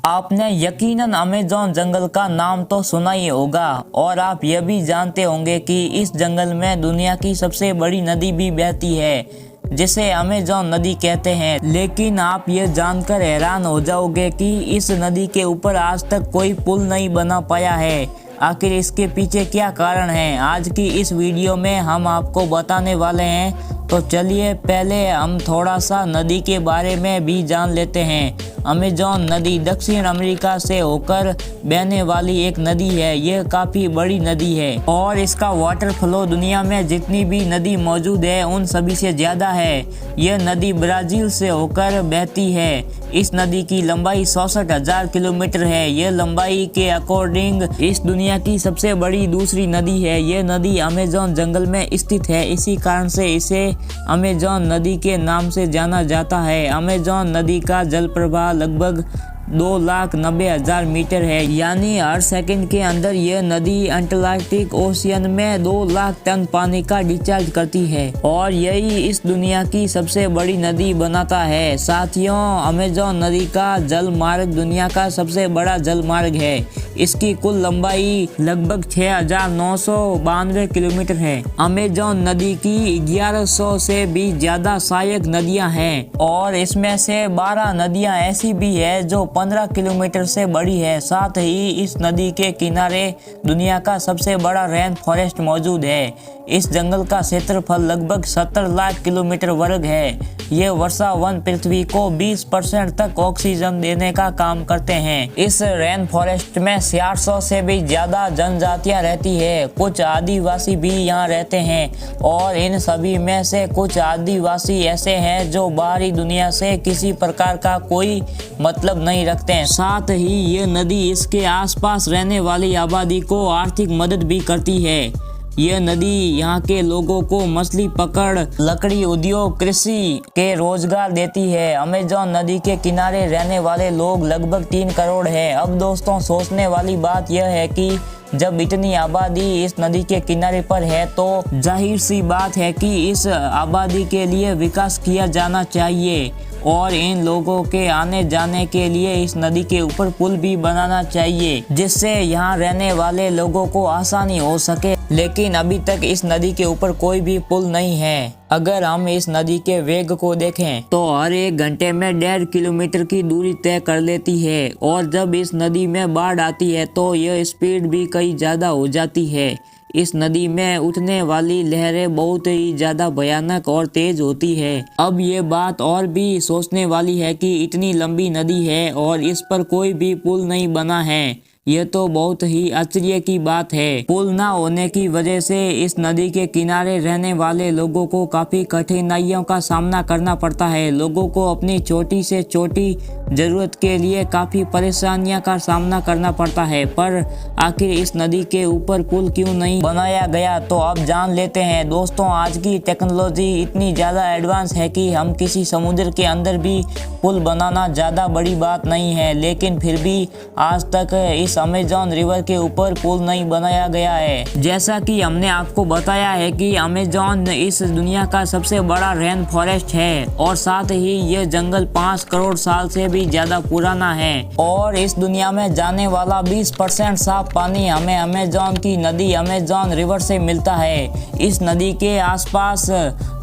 आपने यकीनन अमेज़न जंगल का नाम तो सुना ही होगा और आप यह भी जानते होंगे कि इस जंगल में दुनिया की सबसे बड़ी नदी भी बहती है जिसे अमेज़न नदी कहते हैं। लेकिन आप ये जानकर हैरान हो जाओगे कि इस नदी के ऊपर आज तक कोई पुल नहीं बना पाया है। आखिर इसके पीछे क्या कारण है, आज की इस वीडियो में हम आपको बताने वाले हैं। तो चलिए पहले हम थोड़ा सा नदी के बारे में भी जान लेते हैं। अमेज़न नदी दक्षिण अमेरिका से होकर बहने वाली एक नदी है। यह काफ़ी बड़ी नदी है और इसका वाटर फ्लो दुनिया में जितनी भी नदी मौजूद है उन सभी से ज़्यादा है। यह नदी ब्राज़ील से होकर बहती है। इस नदी की लंबाई 66,000 किलोमीटर है। यह लंबाई के अकॉर्डिंग इस दुनिया की सबसे बड़ी दूसरी नदी है। यह नदी अमेज़न जंगल में स्थित है, इसी कारण से इसे अमेज़न नदी के नाम से जाना जाता है। अमेज़न नदी का जल प्रवाह लगभग 2,90,000 मीटर है, यानी हर सेकंड के अंदर यह नदी अटलांटिक ओशियन में 2 लाख टन पानी का डिस्चार्ज करती है और यही इस दुनिया की सबसे बड़ी नदी बनाता है। साथियों, अमेज़न नदी का जल मार्ग दुनिया का सबसे बड़ा जल मार्ग है। इसकी कुल लंबाई लगभग 6,992 किलोमीटर है। अमेज़न नदी की 1100 से भी ज्यादा सहायक नदियां हैं और इसमें से 12 नदियां ऐसी भी है जो 15 किलोमीटर से बड़ी है। साथ ही इस नदी के किनारे दुनिया का सबसे बड़ा रेन फॉरेस्ट मौजूद है। इस जंगल का क्षेत्रफल लगभग 70 लाख किलोमीटर वर्ग है। ये वर्षा वन पृथ्वी को 20% तक ऑक्सीजन देने का काम करते हैं। इस रेन फॉरेस्ट में 400 से भी ज्यादा जनजातियां रहती है। कुछ आदिवासी भी यहाँ रहते हैं और इन सभी में से कुछ आदिवासी ऐसे हैं जो बाहरी दुनिया से किसी प्रकार का कोई मतलब नहीं रखते हैं। साथ ही ये नदी इसके आसपास रहने वाली आबादी को आर्थिक मदद भी करती है। यह नदी यहाँ के लोगों को मछली पकड़, लकड़ी उद्योग, कृषि के रोजगार देती है। अमेज़न नदी के किनारे रहने वाले लोग लगभग 3 करोड़ हैं। अब दोस्तों, सोचने वाली बात यह है कि जब इतनी आबादी इस नदी के किनारे पर है तो जाहिर सी बात है कि इस आबादी के लिए विकास किया जाना चाहिए और इन लोगों के आने जाने के लिए इस नदी के ऊपर पुल भी बनाना चाहिए जिससे यहाँ रहने वाले लोगों को आसानी हो सके। लेकिन अभी तक इस नदी के ऊपर कोई भी पुल नहीं है। अगर हम इस नदी के वेग को देखें तो हर 1 घंटे में 1.5 किलोमीटर की दूरी तय कर लेती है और जब इस नदी में बाढ़ आती है तो यह स्पीड भी कई ज़्यादा हो जाती है। इस नदी में उठने वाली लहरें बहुत ही ज़्यादा भयानक और तेज होती है। अब ये बात और भी सोचने वाली है कि इतनी लंबी नदी है और इस पर कोई भी पुल नहीं बना है। यह तो बहुत ही आश्चर्य की बात है। पुल ना होने की वजह से इस नदी के किनारे रहने वाले लोगों को काफ़ी कठिनाइयों का सामना करना पड़ता है। लोगों को अपनी छोटी से छोटी ज़रूरत के लिए काफ़ी परेशानियों का सामना करना पड़ता है। पर आखिर इस नदी के ऊपर पुल क्यों नहीं बनाया गया, तो अब जान लेते हैं। दोस्तों, आज की टेक्नोलॉजी इतनी ज़्यादा एडवांस है कि हम किसी समुद्र के अंदर भी पुल बनाना ज़्यादा बड़ी बात नहीं है, लेकिन फिर भी आज तक इस अमेज़न रिवर के ऊपर पुल नहीं बनाया गया है। जैसा कि हमने आपको बताया है कि अमेज़न इस दुनिया का सबसे बड़ा रेन फॉरेस्ट है और साथ ही यह जंगल 5 करोड़ साल से भी ज्यादा पुराना है और इस दुनिया में जाने वाला 20% साफ पानी हमें अमेज़न की नदी अमेज़न रिवर से मिलता है। इस नदी के आसपास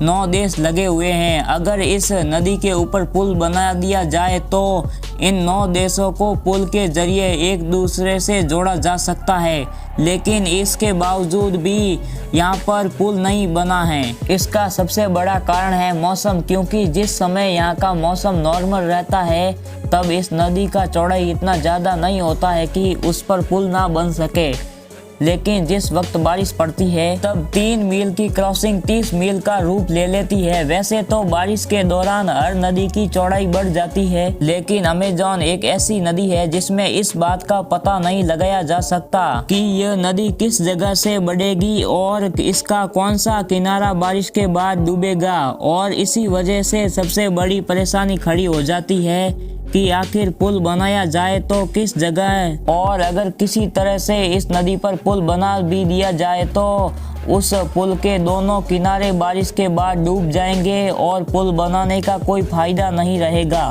9 देश लगे हुए हैं। अगर इस नदी के ऊपर पुल बना दिया जाए तो इन 9 देशों को पुल के जरिए एक दूसरे से जोड़ा जा सकता है, लेकिन इसके बावजूद भी यहाँ पर पुल नहीं बना है। इसका सबसे बड़ा कारण है मौसम, क्योंकि जिस समय यहाँ का मौसम नॉर्मल रहता है तब इस नदी का चौड़ाई इतना ज़्यादा नहीं होता है कि उस पर पुल ना बन सके। लेकिन जिस वक्त बारिश पड़ती है तब 3 मील की क्रॉसिंग 30 मील का रूप ले लेती है। वैसे तो बारिश के दौरान हर नदी की चौड़ाई बढ़ जाती है, लेकिन अमेज़न एक ऐसी नदी है जिसमें इस बात का पता नहीं लगाया जा सकता कि यह नदी किस जगह से बढ़ेगी और इसका कौन सा किनारा बारिश के बाद डूबेगा। और इसी वजह से सबसे बड़ी परेशानी खड़ी हो जाती है कि आखिर पुल बनाया जाए तो किस जगह, और अगर किसी तरह से इस नदी पर पुल बना भी दिया जाए तो उस पुल के दोनों किनारे बारिश के बाद डूब जाएंगे और पुल बनाने का कोई फायदा नहीं रहेगा।